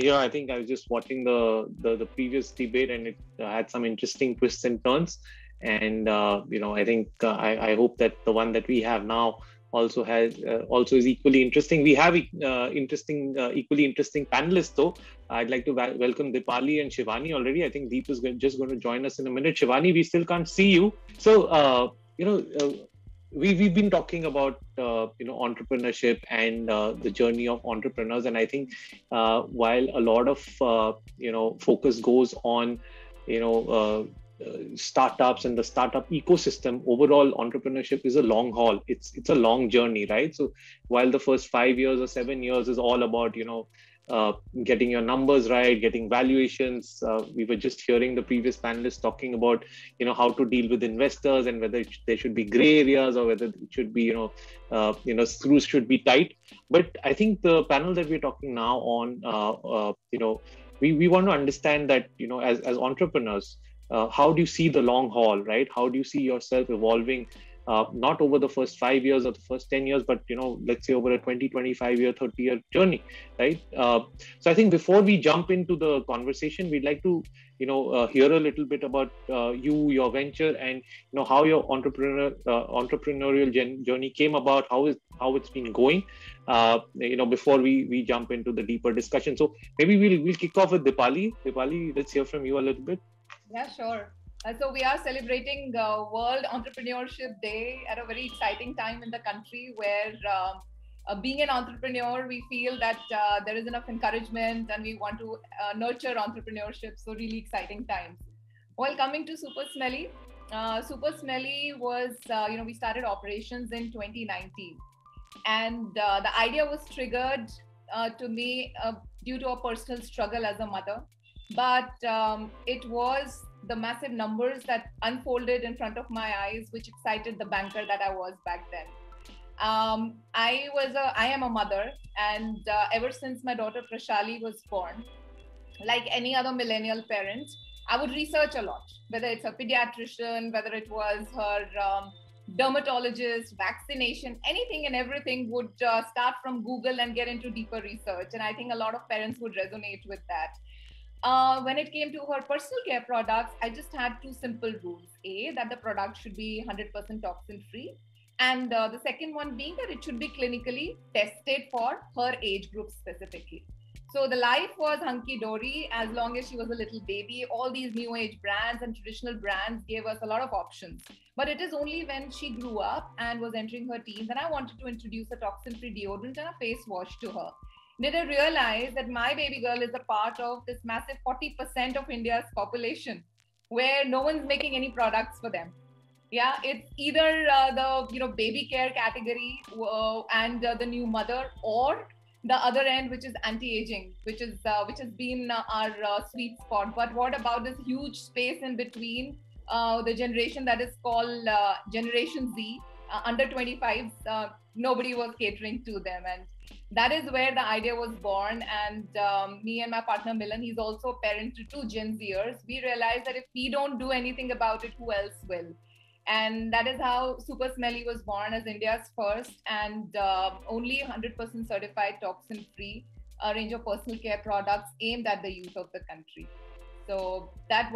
I think I was just watching the previous debate, and it had some interesting twists and turns. And I think I hope that the one that we have now also is equally interesting. We have equally interesting panelists, though. I'd like to welcome Dipali and Shivani already. I think Deep is just going to join us in a minute. Shivani, we still can't see you. So, we've been talking about entrepreneurship and the journey of entrepreneurs, and I think while a lot of focus goes on startups and the startup ecosystem, overall entrepreneurship is a long haul. It's a long journey, right? So while the first 5 years or 7 years is all about getting your numbers right, getting valuations. We were just hearing the previous panelists talking about how to deal with investors and whether there should be gray areas or whether it should be screws should be tight. But I think the panel that we're talking now on, we want to understand that as entrepreneurs, how do you see the long haul, right? How do you see yourself evolving, not over the first 5 years or the first 10 years, but, let's say over a 20, 25-year, 30-year journey, right? So I think before we jump into the conversation, we'd like to, hear a little bit about your venture, and, how your entrepreneurial journey came about, how it's been going, before we jump into the deeper discussion. So maybe we'll kick off with Dipali. Dipali, let's hear from you a little bit. Yeah, sure. So we are celebrating World Entrepreneurship Day at a very exciting time in the country, where being an entrepreneur, we feel that there is enough encouragement and we want to nurture entrepreneurship. So really exciting times. Well, coming to Super Smelly, Super Smelly was, we started operations in 2019. And the idea was triggered to me due to a personal struggle as a mother. But it was the massive numbers that unfolded in front of my eyes, which excited the banker that I was back then. I am a mother, and ever since my daughter Prashali was born, like any other millennial parent, I would research a lot, whether it's a pediatrician, whether it was her dermatologist, vaccination, anything and everything would start from Google and get into deeper research. And I think a lot of parents would resonate with that. When it came to her personal care products, I just had two simple rules. A, that the product should be 100% toxin free. And the second one being that it should be clinically tested for her age group specifically. So the life was hunky-dory as long as she was a little baby. All these new age brands and traditional brands gave us a lot of options. But it is only when she grew up and was entering her teens that I wanted to introduce a toxin-free deodorant and a face wash to her. Did I realize that my baby girl is a part of this massive 40% of India's population, where no one's making any products for them. Yeah, it's either the baby care category and the new mother, or the other end, which is anti-aging, which has been our sweet spot. But what about this huge space in between the generation that is called Generation Z, under 25s? Nobody was catering to them, and that is where the idea was born. And me and my partner Milan, he's also a parent to two Gen Zers. We realized that if we don't do anything about it, who else will? And that is how Super Smelly was born, as India's first and only 100% certified toxin-free range of personal care products aimed at the youth of the country. So that's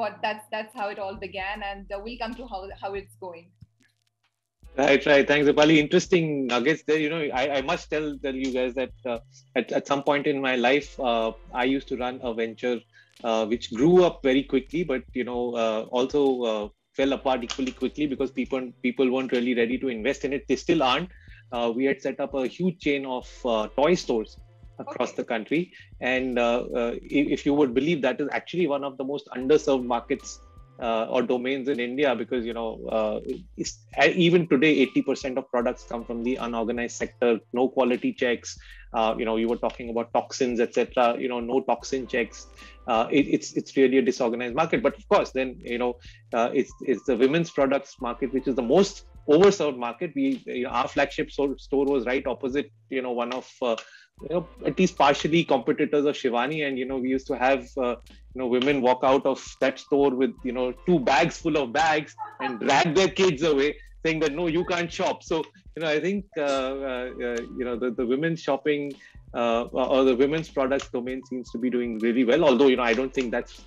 how it all began, and we'll come to how it's going. Right. Thanks, Dipali. Interesting nuggets there. I must tell you guys that at some point in my life, I used to run a venture which grew up very quickly, but also fell apart equally quickly because people weren't really ready to invest in it. They still aren't. We had set up a huge chain of toy stores across the country, and if you would believe, that is actually one of the most underserved markets or domains in India, because even today 80% of products come from the unorganized sector. No quality checks. You were talking about toxins, etc. No toxin checks. It's really a disorganized market. But of course, then it's the women's products market which is the most overserved market. Our flagship store was right opposite one of at least partially competitors of Shivani, and we used to have women walk out of that store with 2 bags full of bags and drag their kids away, saying that no, you can't shop. So I think the women's shopping or the women's products domain seems to be doing really well. Although, I don't think that's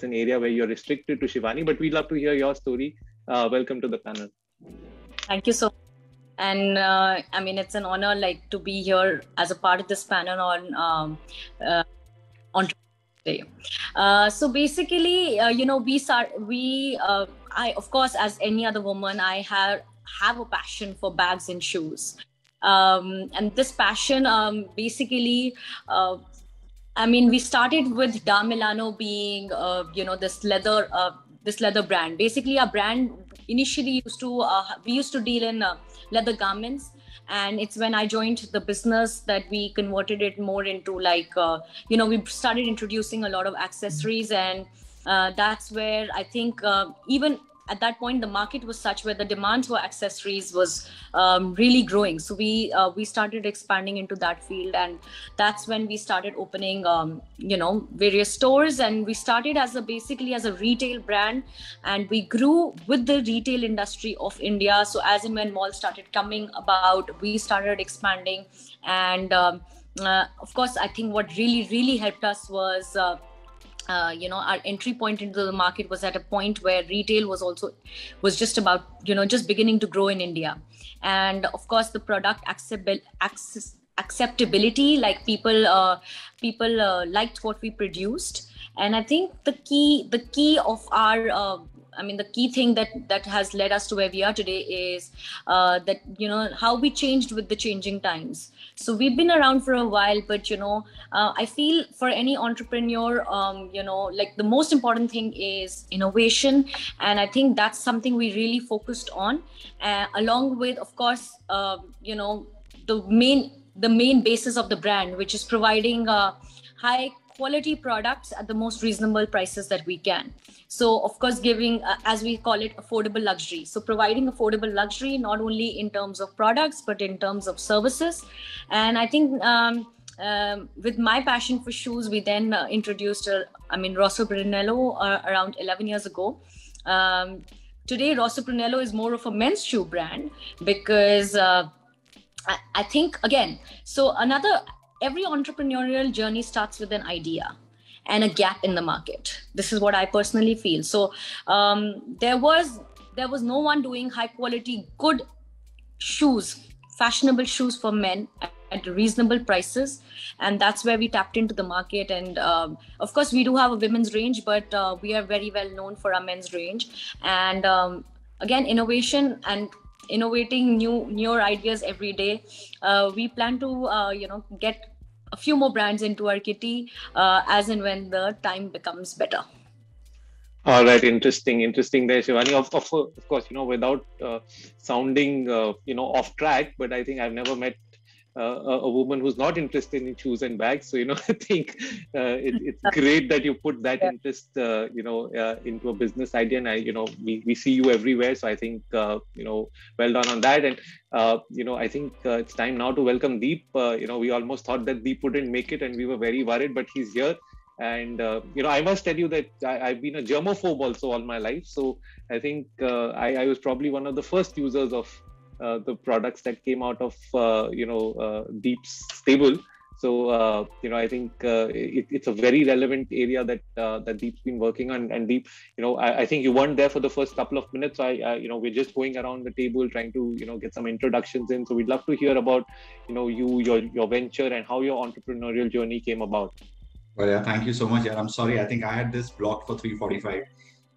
an area where you're restricted to Shivani, but we'd love to hear your story. Welcome to the panel. Thank you so much. And I mean, it's an honor to be here as a part of this panel on Day. So basically, I, of course, as any other woman, I have a passion for bags and shoes. And this passion, basically, we started with Milano being, this leather brand. Basically, our brand initially we used to deal in leather garments. And it's when I joined the business that we converted it more into we started introducing a lot of accessories. And that's where I think even at that point, the market was such where the demand for accessories was really growing. So we started expanding into that field. And that's when we started opening, various stores. And we started basically as a retail brand. And we grew with the retail industry of India. So as and when malls started coming about, we started expanding. And of course, I think what really, really helped us was our entry point into the market was at a point where retail was just about just beginning to grow in India. And of course the product acceptability, people liked what we produced. And I think the key of our the key thing that has led us to where we are today is that how we changed with the changing times. So we've been around for a while, but I feel for any entrepreneur, the most important thing is innovation. And I think that's something we really focused on, along with, of course, the main basis of the brand, which is providing high quality products at the most reasonable prices that we can. So of course, giving, as we call it, affordable luxury. So providing affordable luxury, not only in terms of products, but in terms of services. And I think with my passion for shoes, we then introduced, Rosso Brunello around 11 years ago. Today, Rosso Brunello is more of a men's shoe brand because I think, again, every entrepreneurial journey starts with an idea and a gap in the market. This is what I personally feel. So there was no one doing high quality, good shoes, fashionable shoes for men at reasonable prices. And that's where we tapped into the market. And of course, we do have a women's range, but we are very well known for our men's range. And again, innovation and innovating newer ideas every day. We plan to get a few more brands into our kitty as and when the time becomes better. All right, interesting there, Shivani. Of course, without sounding off track, but I think I've never met a woman who's not interested in shoes and bags. So I think it's great that you put that interest into a business idea. And we see you everywhere. So I think well done on that. And I think it's time now to welcome Deep. We almost thought that Deep wouldn't make it, and we were very worried, but he's here. And I must tell you that I've been a germaphobe also all my life. So I think I was probably one of the first users of the products that came out of Deep's stable. So I think it's a very relevant area that Deep's been working on. And Deep, I think you weren't there for the first couple of minutes. So we're just going around the table trying to get some introductions in. So we'd love to hear about your venture and how your entrepreneurial journey came about. Well, yeah, thank you so much. Yeah, I'm sorry. I think I had this blocked for 3:45.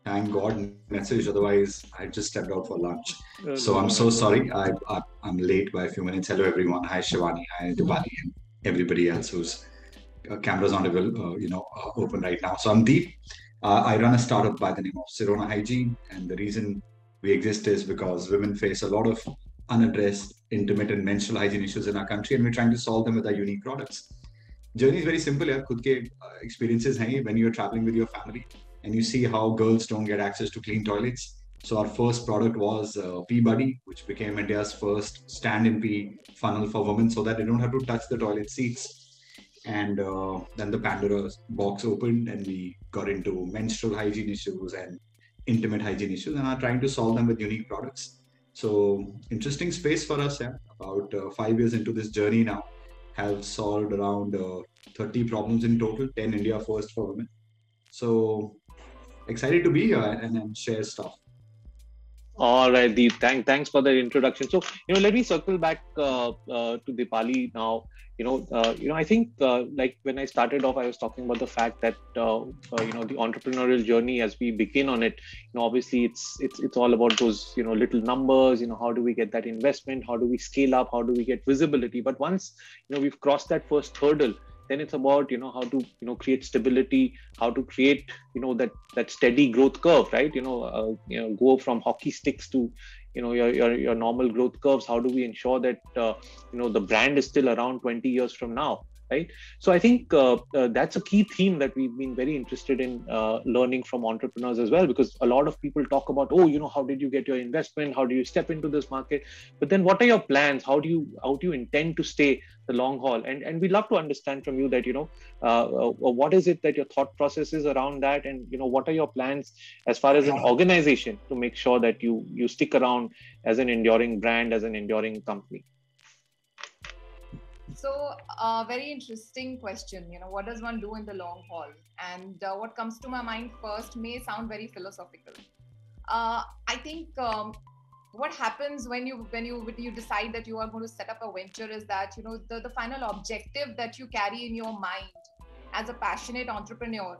Thank God message. Otherwise, I just stepped out for lunch. So I'm so sorry. I'm late by a few minutes. Hello, everyone. Hi, Shivani. Hi, Dipali, and everybody else whose cameras aren't open right now. So I'm Deep. I run a startup by the name of Sirona Hygiene. And the reason we exist is because women face a lot of unaddressed, intimate and menstrual hygiene issues in our country. And we're trying to solve them with our unique products. Journey is very simple. खुद के experiences हैं when you're traveling with your family and you see how girls don't get access to clean toilets. So our first product was Pee Buddy, which became India's first stand-in pee funnel for women, so that they don't have to touch the toilet seats. And then the Pandora's box opened, and we got into menstrual hygiene issues and intimate hygiene issues, and are trying to solve them with unique products. So interesting space for us. About 5 years into this journey now. have solved around 30 problems in total, 10 India first for women. So excited to be here and share stuff. All right, Deep. Thanks for the introduction. So, let me circle back to Dipali now. I think like when I started off, I was talking about the fact that the entrepreneurial journey as we begin on it. Obviously it's all about those little numbers. How do we get that investment? How do we scale up? How do we get visibility? But once we've crossed that first hurdle, then it's about how to create stability, how to create that steady growth curve, right? Go from hockey sticks to your normal growth curves. How do we ensure that the brand is still around 20 years from now, right? So I think that's a key theme that we've been very interested in learning from entrepreneurs as well, because a lot of people talk about, how did you get your investment, how do you step into this market, but then what are your plans, how do you intend to stay the long haul? And we'd love to understand from you that what is it that your thought process is around that, and what are your plans as far as an organization to make sure that you stick around as an enduring brand, as an enduring company. So, very interesting question. What does one do in the long haul? And what comes to my mind first may sound very philosophical. I think what happens when you decide that you are going to set up a venture is that the final objective that you carry in your mind as a passionate entrepreneur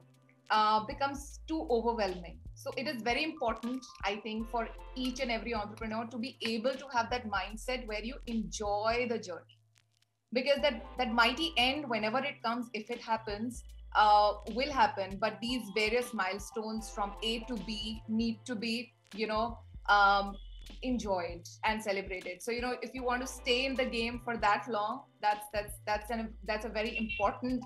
becomes too overwhelming. So it is very important, I think, for each and every entrepreneur to be able to have that mindset where you enjoy the journey. Because that mighty end, whenever it comes, if it happens, will happen. But these various milestones from A to B need to be, enjoyed and celebrated. So if you want to stay in the game for that long, that's a very important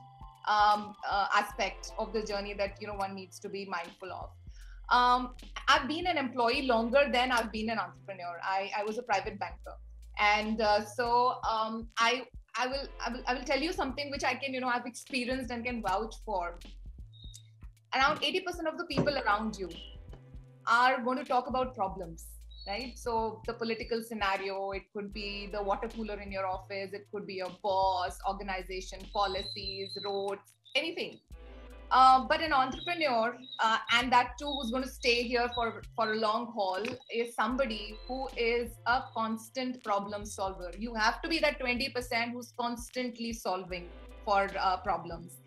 aspect of the journey that one needs to be mindful of. I've been an employee longer than I've been an entrepreneur. I was a private banker, and so I will tell you something which I can, I've experienced and can vouch for. Around 80% of the people around you are going to talk about problems, right? So the political scenario, it could be the water cooler in your office, it could be your boss, organization, policies, roads, anything. But an entrepreneur, and that too who's going to stay here for a long haul, is somebody who is a constant problem solver. You have to be that 20% who's constantly solving for problems.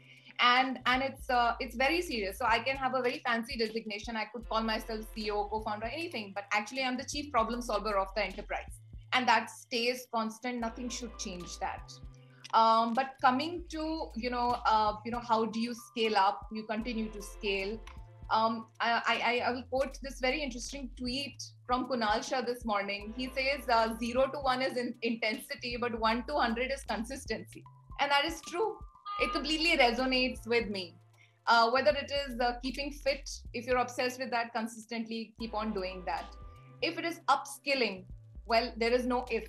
And it's very serious. So I can have a very fancy designation. I could call myself CEO, co-founder, anything, but actually I'm the chief problem solver of the enterprise. And that stays constant. Nothing should change that. But coming to how do you scale up? You continue to scale. I will quote this very interesting tweet from Kunal Shah this morning. He says 0 to 1 is intensity, but 1 to 100 is consistency, and that is true. It completely resonates with me. Whether it is keeping fit, if you're obsessed with that, consistently keep on doing that. If it is upskilling, well, there is no if.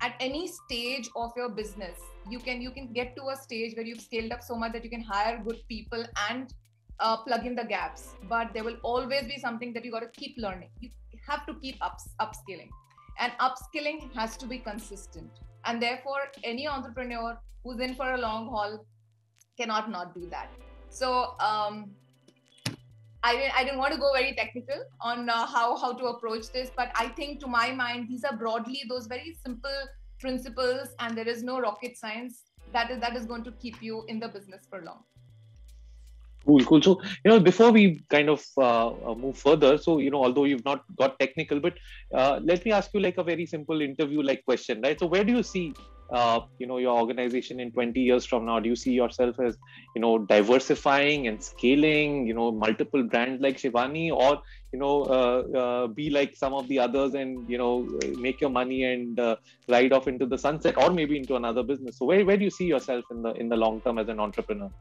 At any stage of your business, you can get to a stage where you've scaled up so much that you can hire good people and plug in the gaps. But there will always be something that you got to keep learning. You have to keep upskilling, and upskilling has to be consistent. And therefore, any entrepreneur who's in for a long haul cannot not do that. So I didn't want to go very technical on how to approach this, but I think, to my mind, these are broadly those very simple principles, and there is no rocket science that is going to keep you in the business for long. Cool. So, before we kind of move further, so, although you've not got technical, but let me ask you like a very simple interview-like question, right? So where do you see, your organization in 20 years from now? Do you see yourself as, diversifying and scaling, multiple brands like Shivani, or, be like some of the others and, make your money and ride off into the sunset, or maybe into another business? So where do you see yourself in the long term as an entrepreneur?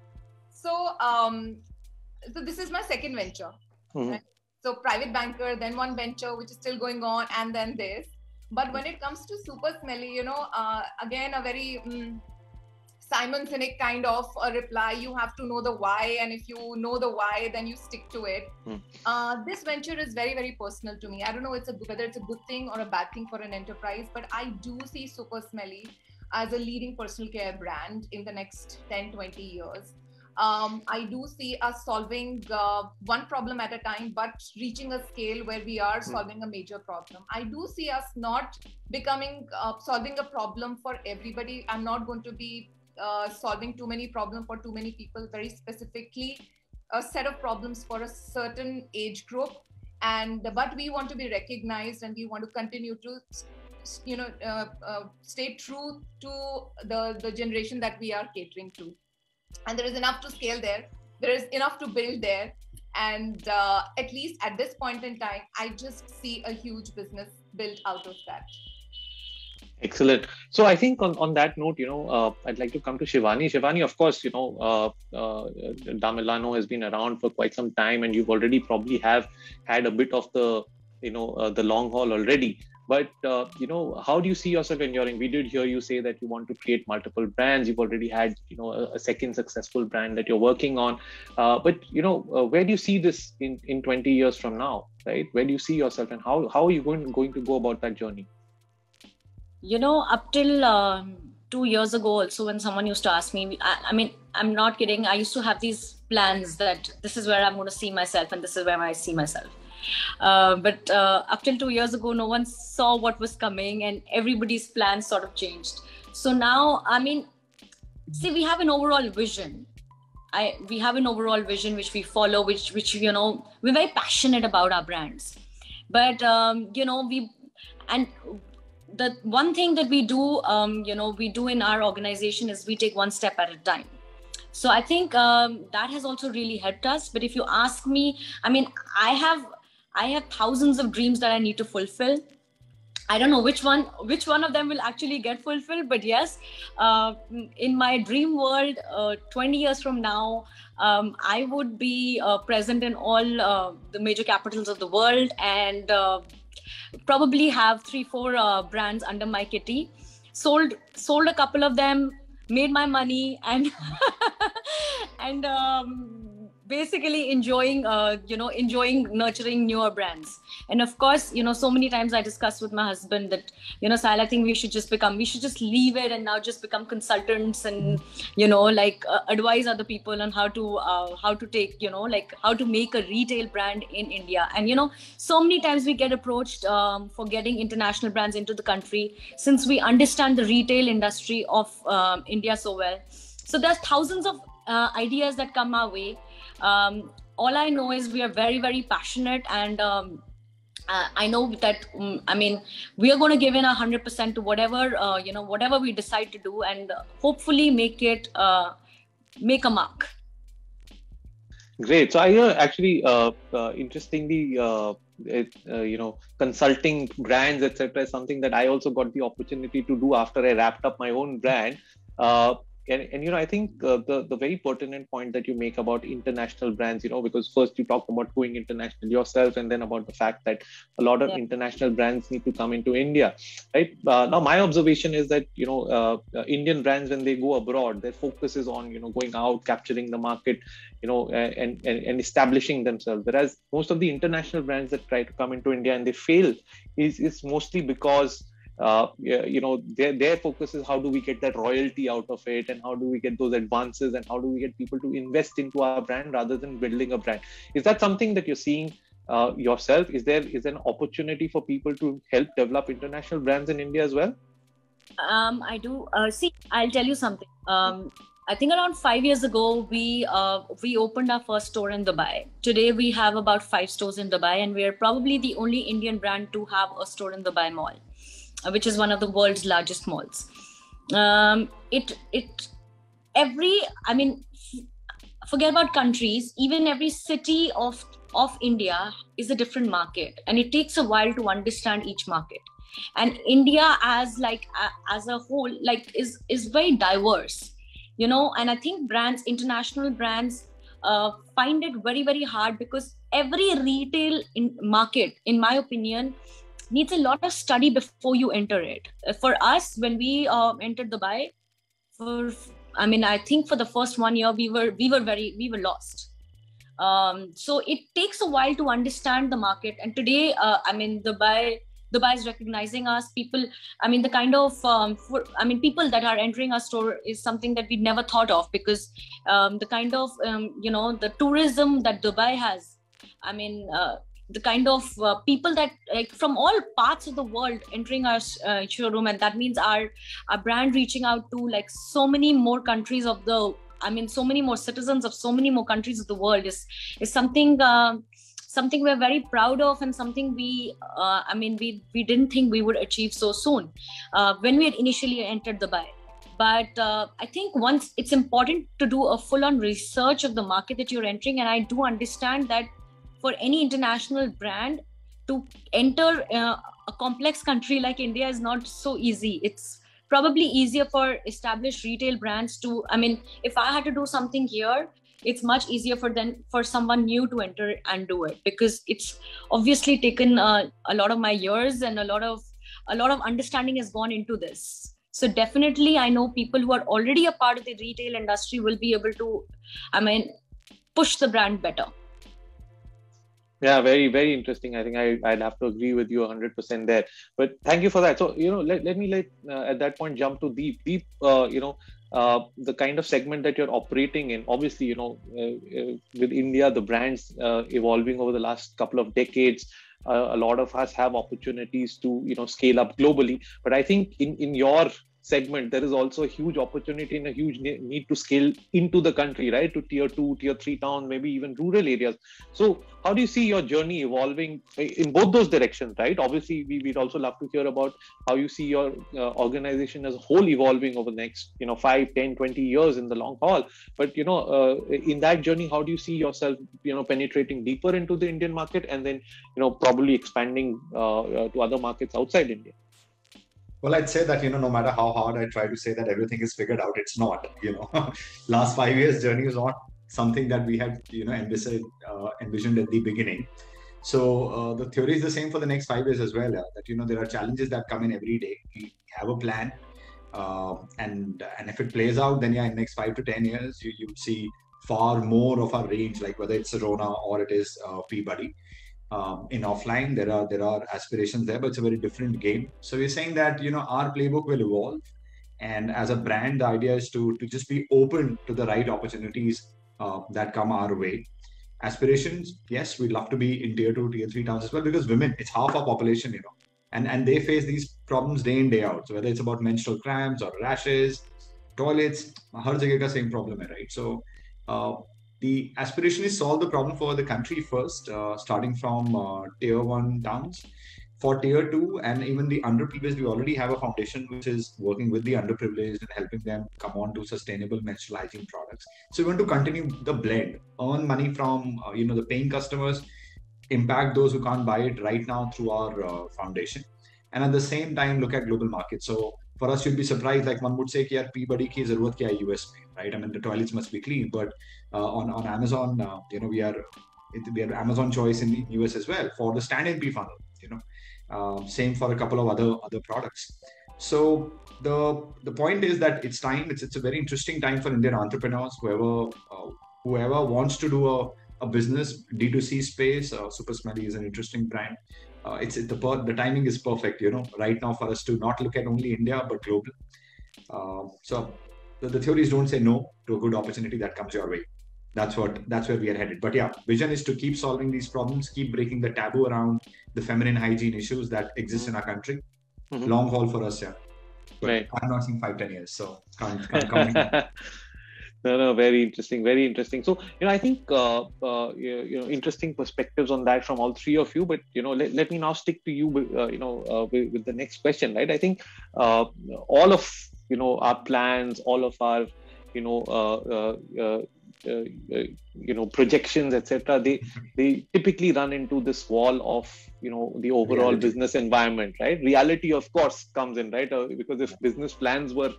So, so this is my second venture. Mm-hmm. Right? So private banker, then one venture which is still going on, and then this. But when it comes to Super Smelly, again, a very Simon Sinek kind of a reply. You have to know the why, and if you know the why, then you stick to it. This venture is very, very personal to me. I don't know whether it's a good thing or a bad thing for an enterprise, but I do see Super Smelly as a leading personal care brand in the next 10-20 years. I do see us solving one problem at a time, but reaching a scale where we are solving a major problem. I do see us not becoming solving a problem for everybody. I'm not going to be solving too many problems for too many people, very specifically a set of problems for a certain age group. But we want to be recognized, and we want to continue to stay true to the generation that we are catering to. And there is enough to scale there. There is enough to build there. And at least at this point in time, I just see a huge business built out of that. Excellent. So I think on that note, I'd like to come to Shivani. Shivani, of course, Milano has been around for quite some time, and you've already probably have had a bit of the, the long haul already. But, how do you see yourself enduring? We did hear you say that you want to create multiple brands. You've already had, a second successful brand that you're working on. But, where do you see this in 20 years from now, right? Where do you see yourself, and how are you going to go about that journey? Up till 2 years ago also, when someone used to ask me, I mean, I'm not kidding. I used to have these plans that this is where I'm going to see myself and this is where I see myself. But up till 2 years ago, no one saw what was coming, and everybody's plans sort of changed. So now, I mean, see, we have an overall vision. We have an overall vision which we follow, which we're very passionate about our brands. But the one thing that we do, we do in our organization is we take one step at a time. So I think that has also really helped us. But if you ask me, I mean, I have thousands of dreams that I need to fulfill. I don't know which one of them will actually get fulfilled. But yes, in my dream world, 20 years from now, I would be present in all the major capitals of the world, and probably have 3-4 brands under my kitty, sold a couple of them, made my money, and and basically enjoying nurturing newer brands. And of course, so many times I discuss with my husband that, Sahil, I think we should just leave it and now just become consultants and, advise other people on how to take, how to make a retail brand in India. And, so many times we get approached for getting international brands into the country, since we understand the retail industry of India so well. So there's thousands of ideas that come our way. All I know is we are very, very passionate, and I know that we are going to give in 100% to whatever we decide to do, and hopefully make a mark. Great. So I hear actually, interestingly, consulting brands, etc., is something that I also got the opportunity to do after I wrapped up my own brand. And I think the very pertinent point that you make about international brands, because first you talked about going international yourself, and then about the fact that a lot of international brands need to come into India, right? Now, my observation is that, Indian brands, when they go abroad, their focus is on, going out, capturing the market, and establishing themselves. Whereas most of the international brands that try to come into India and they fail is mostly because their focus is how do we get that royalty out of it, and how do we get those advances, and how do we get people to invest into our brand rather than building a brand. Is that something that you're seeing yourself? Is there an opportunity for people to help develop international brands in India as well? I do. See, I'll tell you something. I think around 5 years ago, we opened our first store in Dubai. Today, we have about 5 stores in Dubai, and we are probably the only Indian brand to have a store in Dubai Mall, which is one of the world's largest malls. Forget about countries, even every city of India is a different market, and it takes a while to understand each market. And India as a whole, is very diverse, and I think international brands find it very, very hard, because every retail market, in my opinion, needs a lot of study before you enter it. For us, when we entered Dubai, I think for the first 1 year, we were lost. So it takes a while to understand the market. And today, Dubai Dubai is recognizing us. People, I mean, the kind of people that are entering our store is something that we never thought of, because the kind of the tourism that Dubai has, I mean, the kind of people that like from all parts of the world entering our showroom, and that means our brand reaching out to like so many more countries of the, I mean, so many more citizens of so many more countries of the world is something something we're very proud of, and something we didn't think we would achieve so soon when we had initially entered Dubai. But I think once it's important to do a full-on research of the market that you're entering, and I do understand that for any international brand to enter a complex country like India is not so easy. It's probably easier for established retail brands to, I mean, if I had to do something here, it's much easier for someone new to enter and do it, because it's obviously taken a lot of my years, and a lot of understanding has gone into this. So definitely I know people who are already a part of the retail industry will be able to, I mean, push the brand better. Yeah, very, very interesting. I think I'd have to agree with you 100% there. But thank you for that. So, let me at that point jump to Deep. Deep, the kind of segment that you're operating in, obviously, with India, the brands evolving over the last couple of decades, a lot of us have opportunities to, scale up globally. But I think in your segment, there is also a huge opportunity and a huge need to scale into the country, right? To tier 2, tier 3 towns, maybe even rural areas. So how do you see your journey evolving in both those directions, right? Obviously, we'd also love to hear about how you see your organization as a whole evolving over the next, 5, 10, 20 years in the long haul. But, in that journey, how do you see yourself, penetrating deeper into the Indian market, and then, probably expanding to other markets outside India? Well, I'd say that, no matter how hard I try to say that everything is figured out, it's not, Last 5 years journey is not something that we had, envisioned at the beginning. So the theory is the same for the next 5 years as well. That, there are challenges that come in every day. We have a plan. And if it plays out, then in next 5 to 10 years, you see far more of our range, like whether it's Sirona or it is Peabody. In offline, there are aspirations there, but it's a very different game. So we're saying that our playbook will evolve, and as a brand, the idea is to just be open to the right opportunities that come our way. Aspirations, yes, we'd love to be in tier 2, tier 3 towns as well, because women, it's half our population, and they face these problems day in, day out. So whether it's about menstrual cramps or rashes, toilets, har jagah ka same problem hai, right? So the aspiration is solve the problem for the country first, starting from tier 1 towns. For tier 2 and even the underprivileged, we already have a foundation which is working with the underprivileged and helping them come on to sustainable menstrual hygiene products. So we want to continue the blend, earn money from the paying customers, impact those who can't buy it right now through our foundation, and at the same time look at global markets. So for us, you'll be surprised, like one would say ki yaar Peabody ki zarurat kya hai US mein, right? I mean, the toilets must be clean, but on Amazon, we are Amazon choice in the US as well for the stand-in pee funnel, same for a couple of other products. So the point is that it's time. It's a very interesting time for Indian entrepreneurs. Whoever wants to do a business D2C space, Super Smelly is an interesting brand. The timing is perfect, right now for us to not look at only India but global. So the theories don't say no to a good opportunity that comes your way. That's where we are headed. But yeah, vision is to keep solving these problems, keep breaking the taboo around the feminine hygiene issues that exist in our country. Mm-hmm. Long haul for us, yeah. But right. I'm not seeing 5-10 years, so can't come. No, very interesting, very interesting. So, I think, interesting perspectives on that from all three of you, but, let me now stick to you, with the next question, right? I think all of, our plans, all of our, projections, etc., they typically run into this wall of, the overall business environment, right? Reality, of course, comes in, right? Because if business plans were,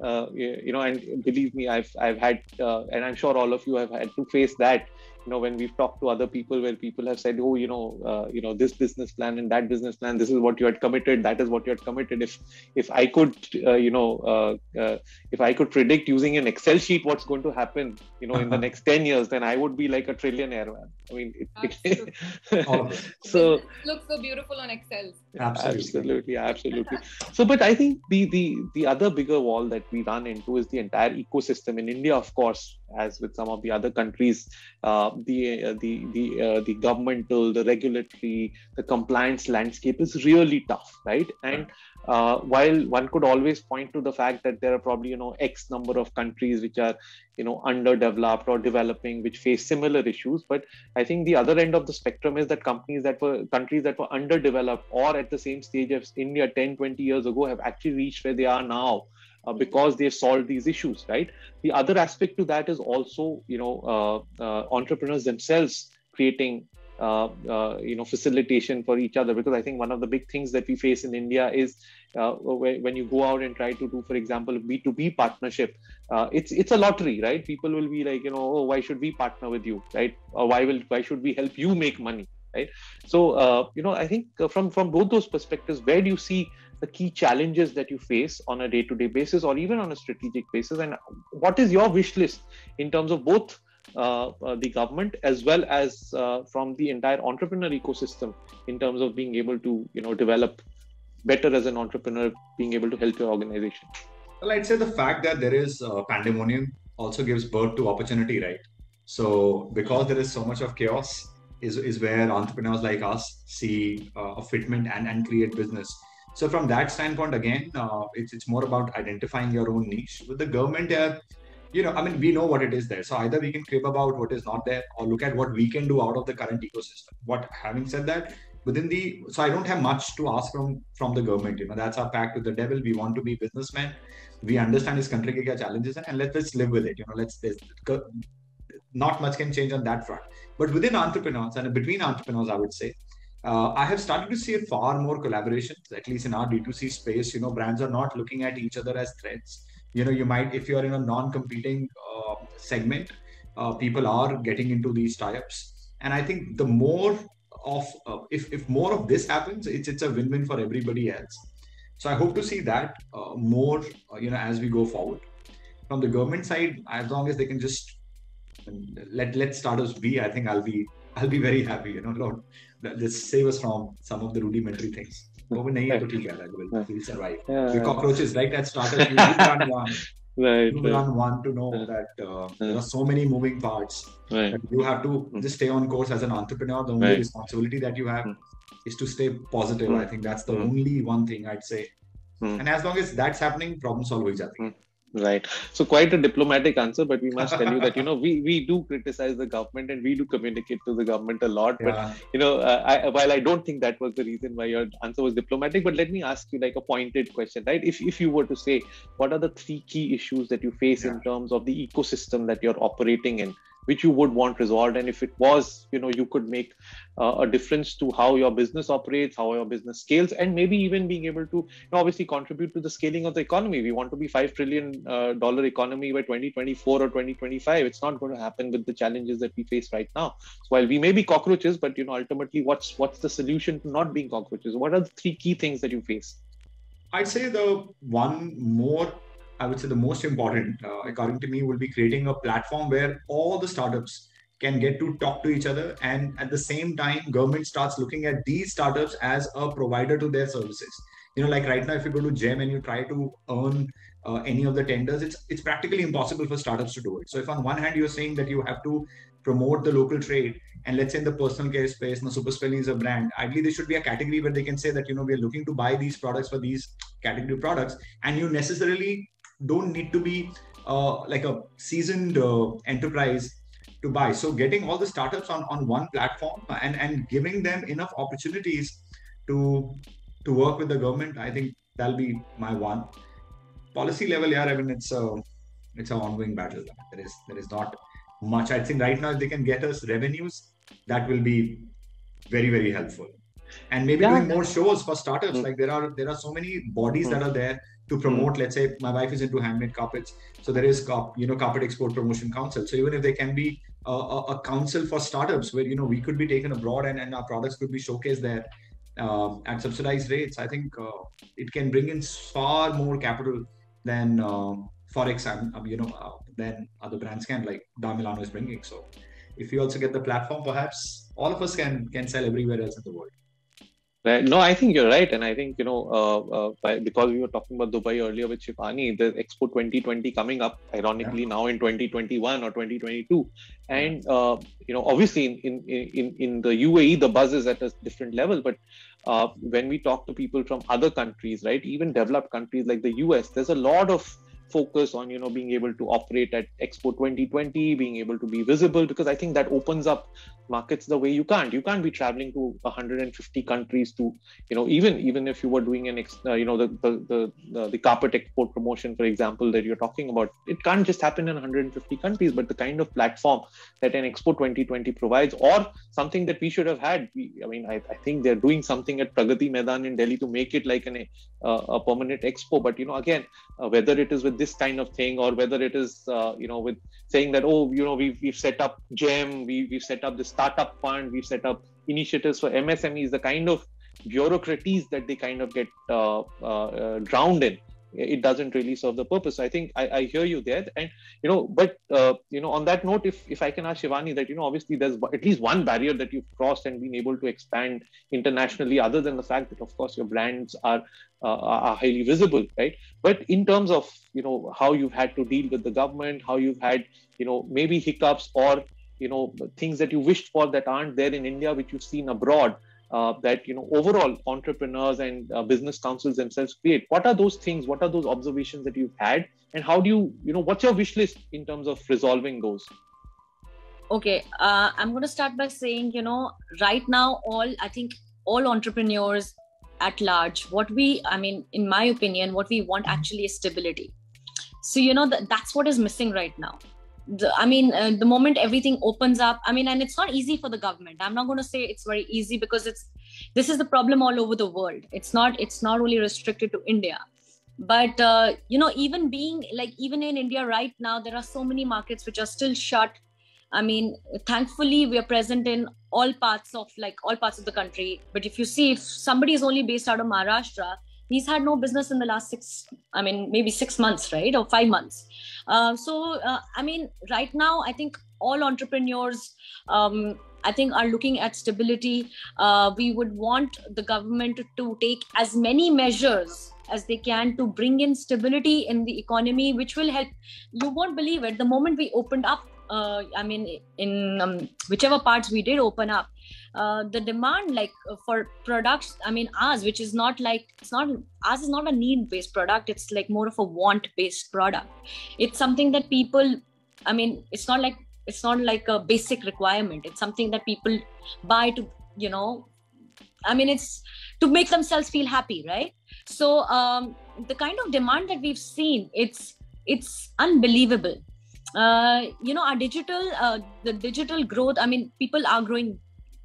and believe me, I've had, and I'm sure all of you have had to face that, when we've talked to other people, where people have said, oh, this business plan and that business plan, this is what you had committed, that is what you had committed. If I could, if I could predict using an Excel sheet what's going to happen, in the next 10 years, then I would be like a trillionaire, man. I mean, so it looks so beautiful on Excel. Absolutely. So, but I think the other bigger wall that we run into is the entire ecosystem in India, of course, as with some of the other countries, the governmental, the regulatory, the compliance landscape is really tough, right? And while one could always point to the fact that there are probably X number of countries which are underdeveloped or developing, which face similar issues, but I think the other end of the spectrum is that countries that were underdeveloped or at the same stage as India 10-20 years ago have actually reached where they are now, because they've solved these issues, right? The other aspect to that is also entrepreneurs themselves creating facilitation for each other, because I think one of the big things that we face in India is when you go out and try to do, for example, B2B partnership, it's a lottery, right? People will be like, oh, why should we partner with you, right? Or why should we help you make money, right? So I think from both those perspectives, where do you see the key challenges that you face on a day-to-day basis or even on a strategic basis, and what is your wish list in terms of both the government as well as from the entire entrepreneur ecosystem in terms of being able to develop better as an entrepreneur, being able to help your organization? Well, I'd say the fact that there is pandemonium also gives birth to opportunity, right? So because there is so much of chaos is where entrepreneurs like us see a fitment and create business. So from that standpoint, again, it's more about identifying your own niche. With the government, we know what it is there. So either we can crib about what is not there or look at what we can do out of the current ecosystem. Having said that, so I don't have much to ask from the government. That's our pact with the devil. We want to be businessmen. We understand his country ke kya challenges and let's live with it. Not much can change on that front. But within entrepreneurs and between entrepreneurs, I would say, I have started to see far more collaborations, at least in our D2C space. Brands are not looking at each other as threats. You might, if you are in a non-competing segment, people are getting into these tie-ups. And I think the more of, if more of this happens, it's a win-win for everybody else. So I hope to see that more, as we go forward. From the government side, as long as they can just let startups be, I think I'll be very happy. Lord, just save us from some of the rudimentary things. We'll survive. The cockroaches, right? At startups, you run one. Right. You run one to know that there are so many moving parts. Right. That you have to just stay on course as an entrepreneur. The only responsibility that you have is to stay positive. I think that's the only one thing I'd say. And as long as that's happening, problem solve ho jati. Right. So quite a diplomatic answer, but we must tell you that, we do criticize the government and we do communicate to the government a lot. Yeah. But, while I don't think that was the reason why your answer was diplomatic, but let me ask you like a pointed question, right? If you were to say, what are the 3 key issues that you face in terms of the ecosystem that you're operating in, which you would want resolved? And if it was, you could make a difference to how your business operates, how your business scales, and maybe even being able to obviously contribute to the scaling of the economy. We want to be $5 trillion economy by 2024 or 2025. It's not going to happen with the challenges that we face right now. So while we may be cockroaches, but ultimately, what's the solution to not being cockroaches? What are the 3 key things that you face? I'd say the most important, according to me, will be creating a platform where all the startups can get to talk to each other, and at the same time, government starts looking at these startups as a provider to their services. Like right now, if you go to GEM and you try to earn any of the tenders, it's practically impossible for startups to do it. So if on one hand, you're saying that you have to promote the local trade, and let's say in the personal care space, Super Smelly is a brand, ideally there should be a category where they can say that, we are looking to buy these products for these category products, and you necessarily don't need to be like a seasoned enterprise to buy. So getting all the startups on one platform and giving them enough opportunities to work with the government, I think that'll be my one. Policy level, it's an ongoing battle. There is not much. I think right now, if they can get us revenues, that will be very, very helpful. and maybe doing more shows for startups. Like there are so many bodies that are there to promote. Let's say my wife is into handmade carpets, so there is Carpet Export Promotion Council. So even if there can be a council for startups where we could be taken abroad and our products could be showcased there at subsidized rates, I think it can bring in far more capital than Forex, than other brands can, like Milano is bringing. So if you also get the platform, perhaps all of us can sell everywhere else in the world. Right. No, I think you're right. And I think, because we were talking about Dubai earlier with Shivani, the Expo 2020 coming up, ironically, now in 2021 or 2022. And, obviously in the UAE, the buzz is at a different level. But when we talk to people from other countries, right, even developed countries like the US, there's a lot of focus on, being able to operate at Expo 2020, being able to be visible, because I think that opens up markets the way you can't be traveling to 150 countries to, even if you were doing the carpet export promotion, for example, that you're talking about, it can't just happen in 150 countries, but the kind of platform that an Expo 2020 provides, or something that we should have had. I think they're doing something at Pragati Maidan in Delhi to make it like a permanent expo, but again, whether it is with this kind of thing, or whether it is with saying that, we've set up GEM, we've set up the startup fund, we've set up initiatives for MSMEs, the kind of bureaucracies that they kind of get drowned in, it doesn't really serve the purpose. I think I hear you there. And on that note, if I can ask Shivani that, obviously there's at least one barrier that you've crossed and been able to expand internationally, other than the fact that, of course, your brands are highly visible, right? But in terms of how you've had to deal with the government, how you've had maybe hiccups, or things that you wished for that aren't there in India, which you've seen abroad, that overall entrepreneurs and business councils themselves create. What are those things? What are those observations that you've had, and how do you what's your wish list in terms of resolving those? Okay, I'm going to start by saying, right now, I think all entrepreneurs at large, in my opinion, what we want actually is stability. So, that's what is missing right now. The moment everything opens up, and it's not easy for the government. I'm not going to say it's very easy, because this is the problem all over the world. It's not only restricted to India. But, even in India right now, there are so many markets which are still shut. Thankfully, we are present in all parts of the country. But if somebody is only based out of Maharashtra, he's had no business in the last maybe 6 months, right? Or 5 months. Right now, I think all entrepreneurs, are looking at stability. We would want the government to take as many measures as they can to bring in stability in the economy, which will help. You won't believe it. The moment we opened up, in whichever parts we did open up, the demand for products, ours, which is ours is not a need-based product. It's like more of a want-based product. It's something that people, it's not like a basic requirement. It's something that people buy to, it's to make themselves feel happy, right? So the kind of demand that we've seen, it's unbelievable. Our the digital growth, people are growing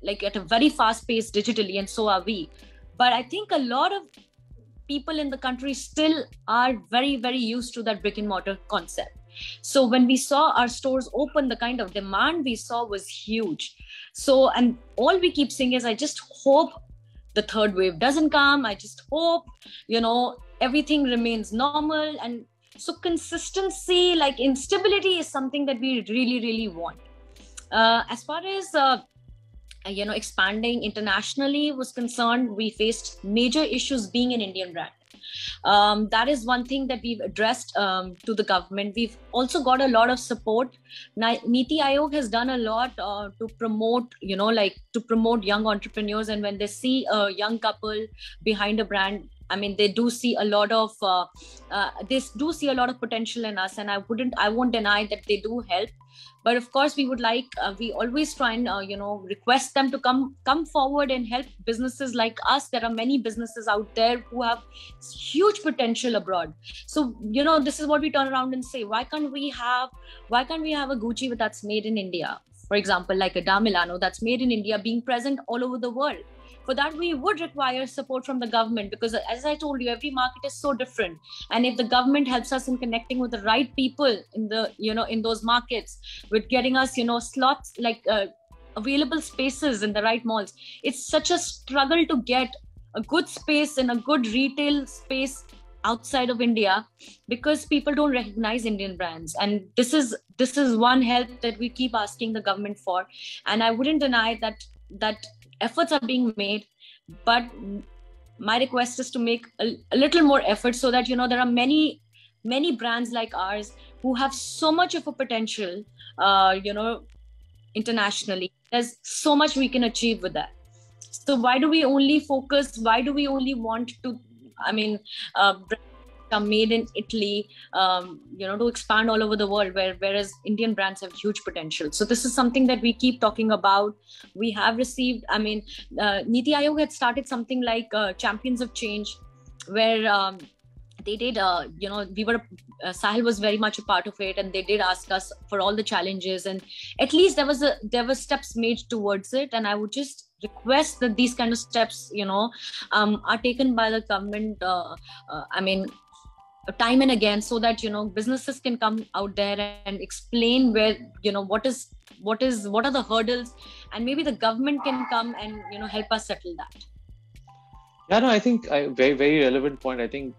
at a very fast pace digitally, and so are we. But I think a lot of people in the country still are very, very used to that brick and mortar concept. So when we saw our stores open, the kind of demand we saw was huge. So, and all we keep saying is, I just hope the third wave doesn't come. I just hope, everything remains normal. And so consistency, instability is something that we really, really want. As far as, expanding internationally was concerned, we faced major issues being an Indian brand. That is one thing that we've addressed to the government. We've also got a lot of support. Niti Aayog has done a lot to promote, to promote young entrepreneurs. And when they see a young couple behind a brand, they do see a lot of potential in us, and I won't deny that they do help. But of course, we always try and request them to come forward and help businesses like us. There are many businesses out there who have huge potential abroad. So this is what we turn around and say: why can't we have a Gucci that's made in India, for example, like a Milano that's made in India, being present all over the world. For that, we would require support from the government, because as I told you, every market is so different. And if the government helps us in connecting with the right people in the, in those markets, with getting us, slots, like available spaces in the right malls. It's such a struggle to get a good space in a good retail space outside of India, because people don't recognize Indian brands. And this is one help that we keep asking the government for. And I wouldn't deny that efforts are being made, but my request is to make a little more effort, so that there are many brands like ours who have so much of a potential, internationally. There's so much we can achieve with that. So why do we only want to, brands are made in Italy, to expand all over the world, whereas Indian brands have huge potential. So this is something that we keep talking about. We have received, Niti Aayog had started something like Champions of Change, where they did, Sahil was very much a part of it, and they did ask us for all the challenges, and at least there were steps made towards it. And I would just request that these kind of steps, are taken by the government, time and again, so that, businesses can come out there and explain where, what are the hurdles, and maybe the government can come and, help us settle that. Yeah, no, I think very, very relevant point. I think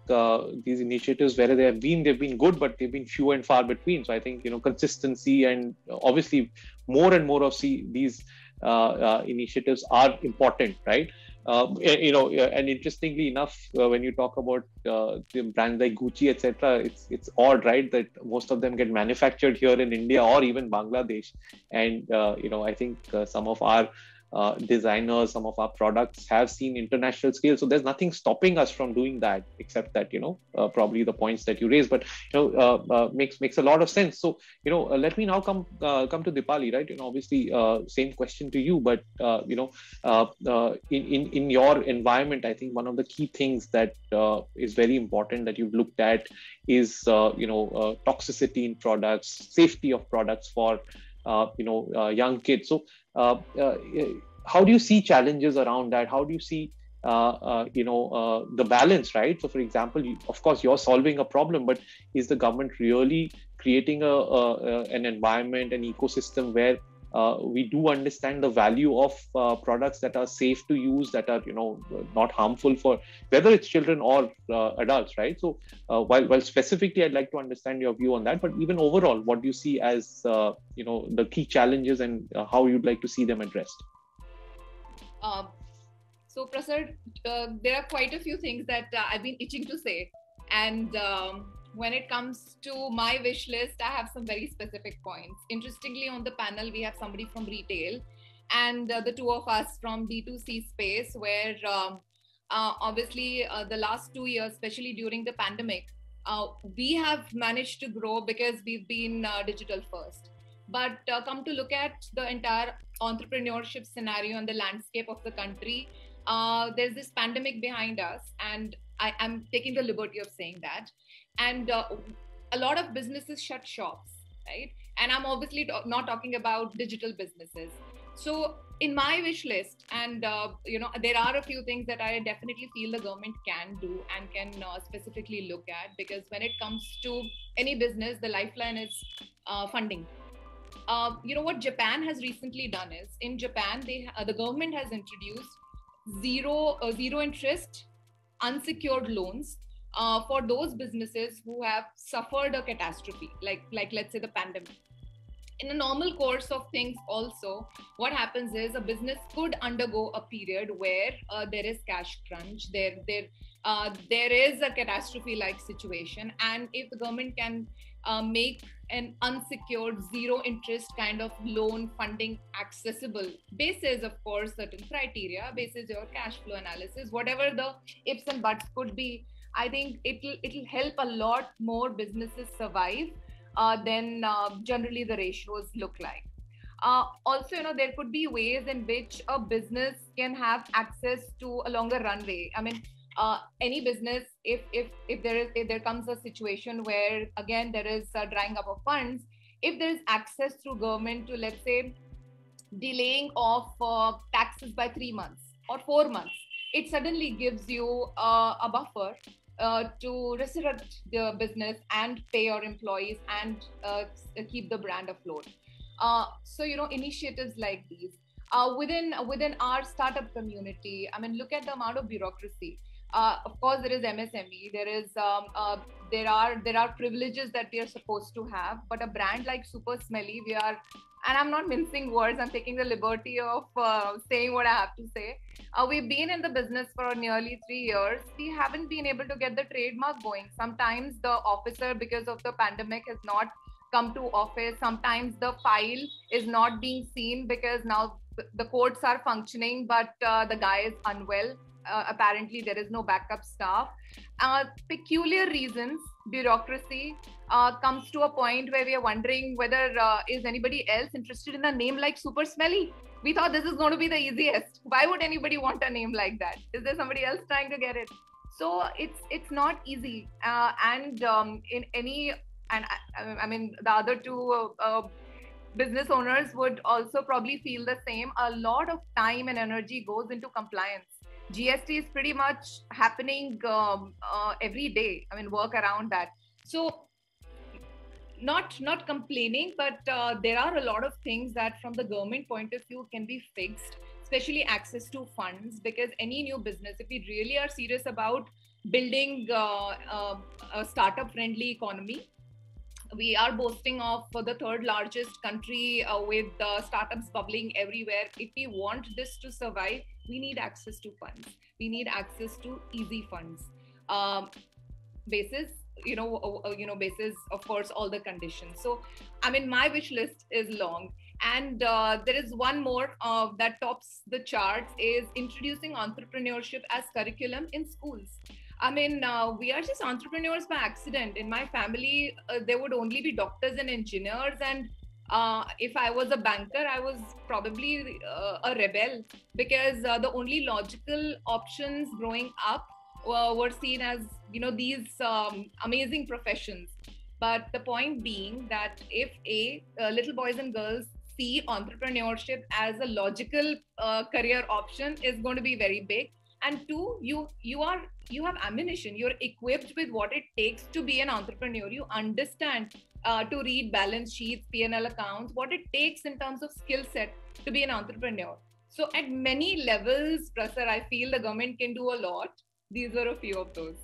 these initiatives, where they've been good, but they've been few and far between. So I think, consistency, and obviously more and more of these initiatives are important, right? And interestingly enough, when you talk about the brands like Gucci, etc., it's odd, right, that most of them get manufactured here in India or even Bangladesh. And I think some of our designers, some of our products have seen international scale. So there's nothing stopping us from doing that, except that, probably the points that you raised, but, makes a lot of sense. So, let me now come to Dipali, right? Obviously, same question to you, but, in your environment, I think one of the key things that is very important that you've looked at is, toxicity in products, safety of products for, young kids. So, how do you see challenges around that? How do you see, the balance, right? So, for example, of course, you're solving a problem, but is the government really creating an environment, an ecosystem where we do understand the value of products that are safe to use, that are, not harmful for whether it's children or adults, right? So while specifically I'd like to understand your view on that, but even overall, what do you see as the key challenges, and how you'd like to see them addressed? So Prasad, there are quite a few things that I've been itching to say, and when it comes to my wish list, I have some very specific points. Interestingly, on the panel, we have somebody from retail, and the two of us from B2C space, where obviously the last 2 years, especially during the pandemic, we have managed to grow because we've been digital first. But come to look at the entire entrepreneurship scenario and the landscape of the country, there's this pandemic behind us, and I'm taking the liberty of saying that. And a lot of businesses shut shops, right? And I'm obviously not talking about digital businesses. So in my wish list, and there are a few things that I definitely feel the government can do and can specifically look at, because when it comes to any business, the lifeline is funding. What Japan has recently done is, in Japan, the government has introduced zero interest unsecured loans for those businesses who have suffered a catastrophe, like let's say the pandemic. In a normal course of things also, what happens is a business could undergo a period where there is cash crunch, there is a catastrophe like situation, and if the government can make an unsecured zero interest kind of loan funding accessible, basis of course certain criteria, basis your cash flow analysis, whatever the ifs and buts could be, I think it'll help a lot more businesses survive than generally the ratios look like. Also, there could be ways in which a business can have access to a longer runway. I mean, any business, if there comes a situation where again there is a drying up of funds, if there is access through government to, let's say, delaying of taxes by 3 months, or 4 months, it suddenly gives you a buffer to resurrect the business and pay your employees and keep the brand afloat. So initiatives like these within our startup community. I mean, look at the amount of bureaucracy. Of course, there is MSME. There are privileges that we are supposed to have. But a brand like Super Smelly, we are, and I'm not mincing words. I'm taking the liberty of saying what I have to say. We've been in the business for nearly 3 years. We haven't been able to get the trademark going. Sometimes the officer, because of the pandemic, has not come to office. Sometimes the file is not being seen because now the courts are functioning, but the guy is unwell. Apparently, there is no backup staff. Peculiar reasons, bureaucracy comes to a point where we are wondering whether is anybody else interested in a name like Super Smelly. We thought this is going to be the easiest. Why would anybody want a name like that? Is there somebody else trying to get it? So it's not easy. I mean, the other two business owners would also probably feel the same. A lot of time and energy goes into compliance. GST is pretty much happening every day. I mean, work around that. So not complaining, but there are a lot of things that from the government point of view can be fixed, especially access to funds, because any new business, if we really are serious about building a startup friendly economy, we are boasting of the third largest country with startups bubbling everywhere. If we want this to survive, we need access to funds. We need access to easy funds. Basis, basis, of course, all the conditions. So, I mean, my wish list is long. And there is one more that tops the charts, is introducing entrepreneurship as curriculum in schools. I mean, we are just entrepreneurs by accident. In my family, there would only be doctors and engineers. And if I was a banker, I was probably a rebel, because the only logical options growing up were seen as, these amazing professions. But the point being that if little boys and girls see entrepreneurship as a logical career option, is going to be very big. And two, you have ammunition. You're equipped with what it takes to be an entrepreneur. You understand to read balance sheets, P&L accounts, what it takes in terms of skill set to be an entrepreneur. So at many levels, Prasar, I feel the government can do a lot. These were a few of those.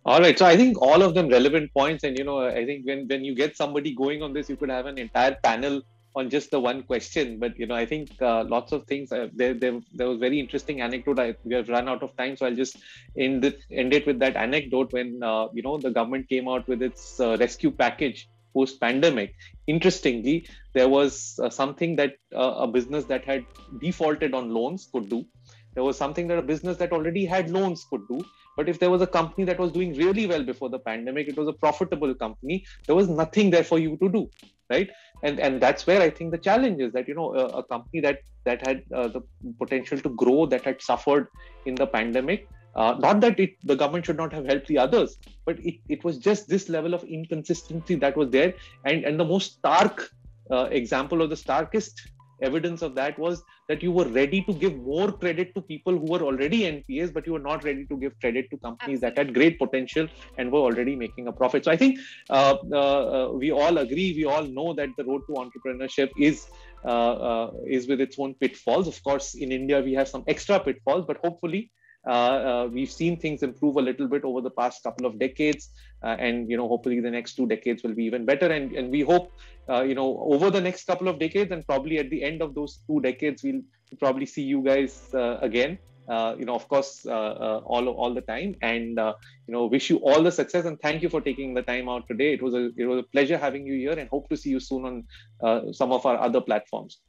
All right. So I think all of them relevant points. And, I think when you get somebody going on this, you could have an entire panel on just the one question. But, I think lots of things, there was very interesting anecdote. We have run out of time. So I'll just end it with that anecdote when, the government came out with its rescue package post-pandemic. Interestingly, there was something that a business that had defaulted on loans could do. There was something that a business that already had loans could do. But if there was a company that was doing really well before the pandemic, it was a profitable company, there was nothing there for you to do, right? And that's where I think the challenge is that, a company that had the potential to grow, that had suffered in the pandemic, not that the government should not have helped the others, but it was just this level of inconsistency that was there. And the most stark example, of the starkest evidence of that, was that you were ready to give more credit to people who were already NPAs, but you were not ready to give credit to companies that had great potential and were already making a profit. So I think we all agree, we all know that the road to entrepreneurship is with its own pitfalls. Of course, in India, we have some extra pitfalls, but hopefully we've seen things improve a little bit over the past couple of decades, and hopefully the next 2 decades will be even better. And we hope over the next couple of decades, and probably at the end of those 2 decades, we'll probably see you guys again. Of course, all the time, and wish you all the success, and thank you for taking the time out today. It was a pleasure having you here, and hope to see you soon on some of our other platforms.